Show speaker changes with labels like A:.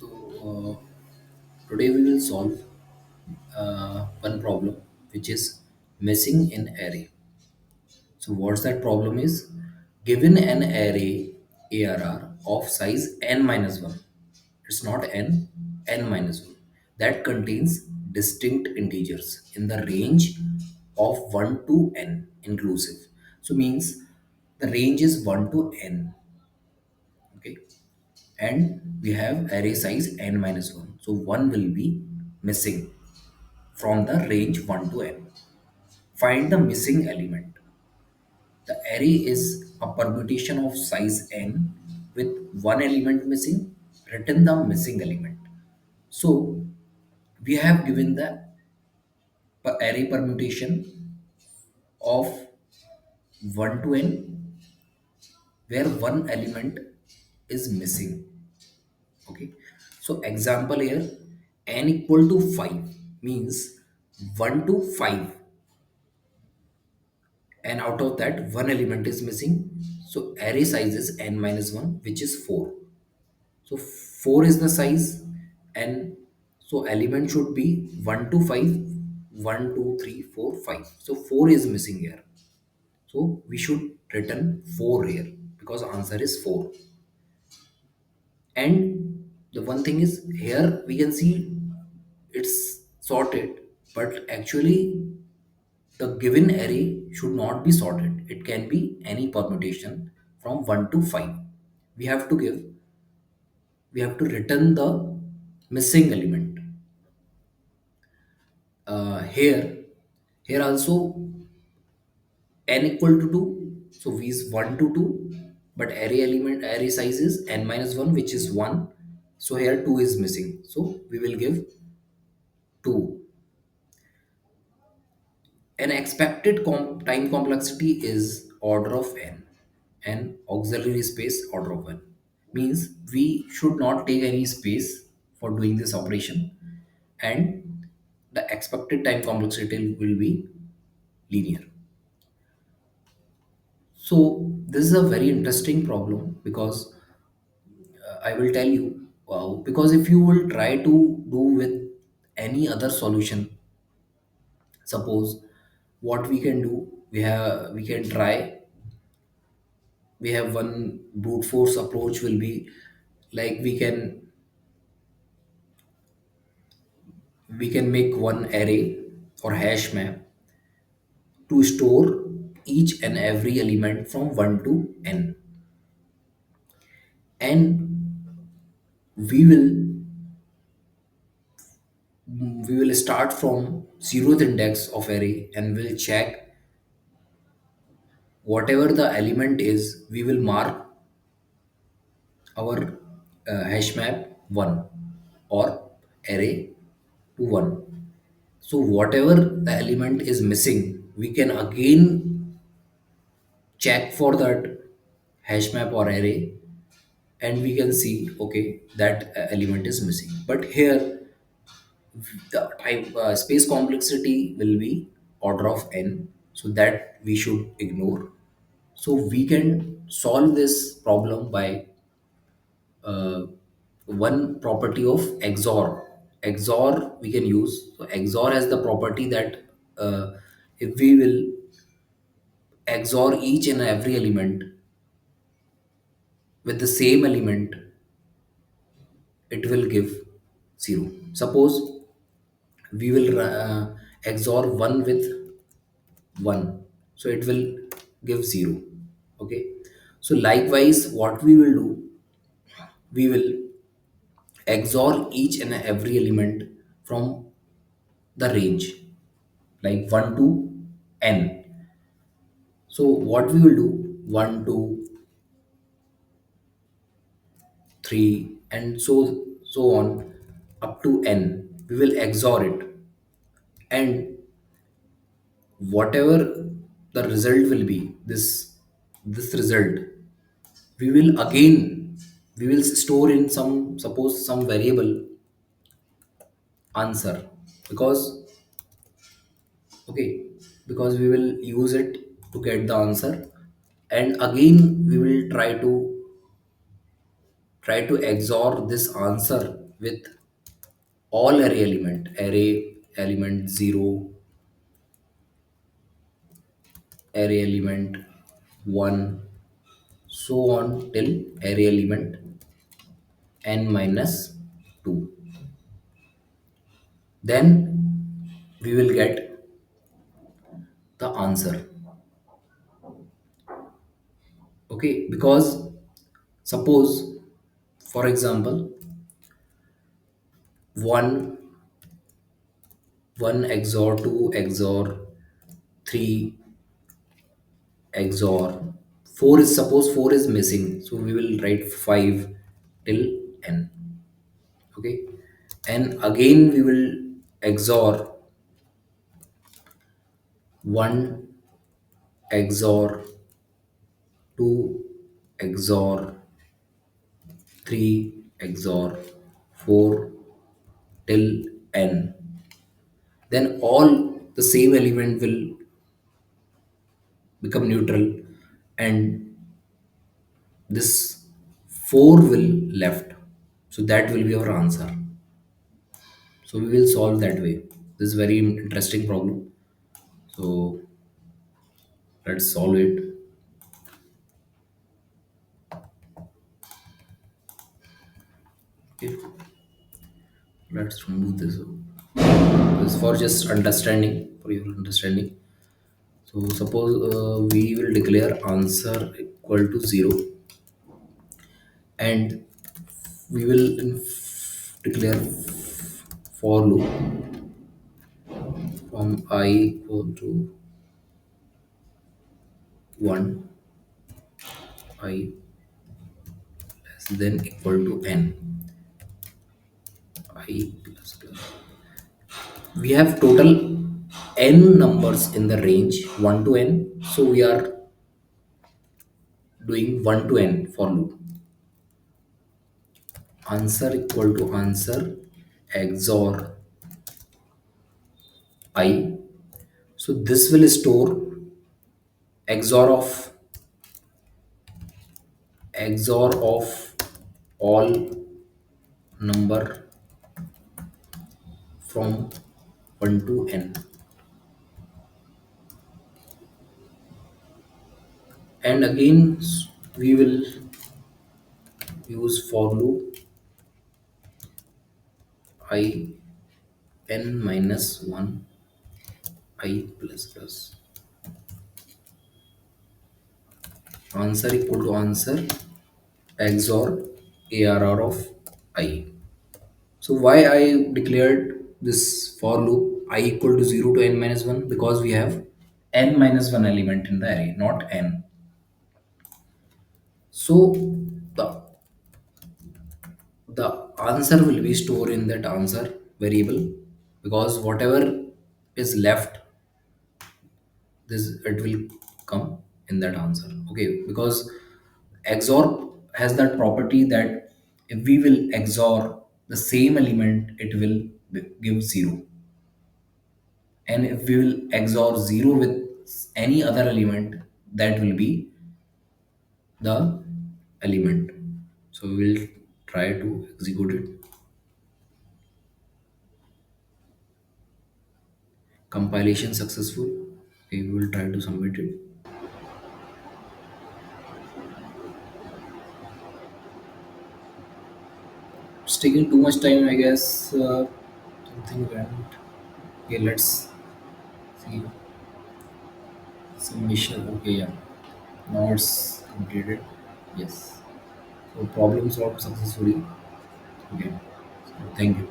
A: So, today we will solve one problem which is missing in array. So, what's that problem is? Given an array ARR of size n minus 1, it's not n minus 1, that contains distinct integers in the range of 1 to n inclusive. So, means the range is 1 to n. Okay, and we have array size n minus 1, so 1 will be missing from the range 1 to n. Find the missing element. The array is a permutation of size n with one element missing. Return the missing element. So we have given the array permutation of 1 to n where one element is missing. Okay, so example here, n equal to 5 means 1 to 5, and out of that one element is missing. So array size is n minus 1, which is 4. So 4 is the size, and so element should be 1 to 5, 1 2 3 4 5. So 4 is missing here, so we should return 4 here because answer is 4. And the one thing is, here we can see it's sorted, but actually the given array should not be sorted. It can be any permutation from 1 to 5. We have to give, we have to return the missing element. Here also n equal to 2, so v is 1 to 2, but array size is n minus 1, which is 1. So here 2 is missing, so we will give 2. An expected time complexity is order of n, and auxiliary space order of n. Means we should not take any space for doing this operation, and the expected time complexity will be linear. So this is a very interesting problem because I will tell you, wow, because if you will try to do with any other solution, suppose what we can do, we can try, we have one brute force approach will be like we can make one array or hash map to store each and every element from 1 to n, and we will we will start from zeroth index of array, and we'll check whatever the element is, we will mark our hash map 1 or array to 1. So whatever the element is missing, we can again check for that hash map or array, and we can see, okay, that element is missing. But here the time space complexity will be order of n, so that we should ignore. So we can solve this problem by one property of XOR. XOR we can use. So XOR has the property that if we will XOR each and every element with the same element, it will give 0. Suppose we will XOR 1 with 1, so it will give 0. Okay. So likewise, what we will do, we will XOR each and every element from the range like 1 to n. So what we will do, 1 2 3 and so on up to n, we will XOR it, and whatever the result will be, this result, we will again, we will store in some, suppose some variable answer, because, okay, because we will use it to get the answer, and again we will try to XOR this answer with all array element 0, array element 1, so on till array element n minus 2. Then we will get the answer. Okay, because suppose, for example, 1 1 XOR 2 XOR 3 XOR 4 is, suppose 4 is missing, so we will write 5 till n. Okay, and again we will XOR 1 XOR 2 XOR 3 XOR 4 till n. Then all the same element will become neutral, and this 4 will left. So that will be our answer. So we will solve that way. This is very interesting problem. So let's solve it. Okay, let's remove this. This is for just understanding, for your understanding. So suppose we will declare answer equal to 0, and we will declare for loop from I equal to 1, I less than equal to n, I plus plus. We have total n numbers in the range 1 to n, so we are doing 1 to n for loop. Answer equal to answer XOR I. So this will store XOR of all number from 1 to n. And again we will use for loop I n minus 1 I plus plus. Answer equal to answer XOR ARR of I. So why I declared this for loop I equal to 0 to n minus 1? Because we have n minus 1 element in the array, not n. So the the answer will be stored in that answer variable, because whatever is left, this it will come in that answer. Okay, because XOR has that property that if we will XOR the same element, it will give 0, and if we will XOR 0 with any other element, that will be the element. So we will try to execute it. Compilation successful. Okay, we will try to submit it. It's taking too much time, I guess. Something went. Okay, let's see. Submission. Okay, yeah. Now it's completed. Yes. So problem solved successfully. Okay. So thank you.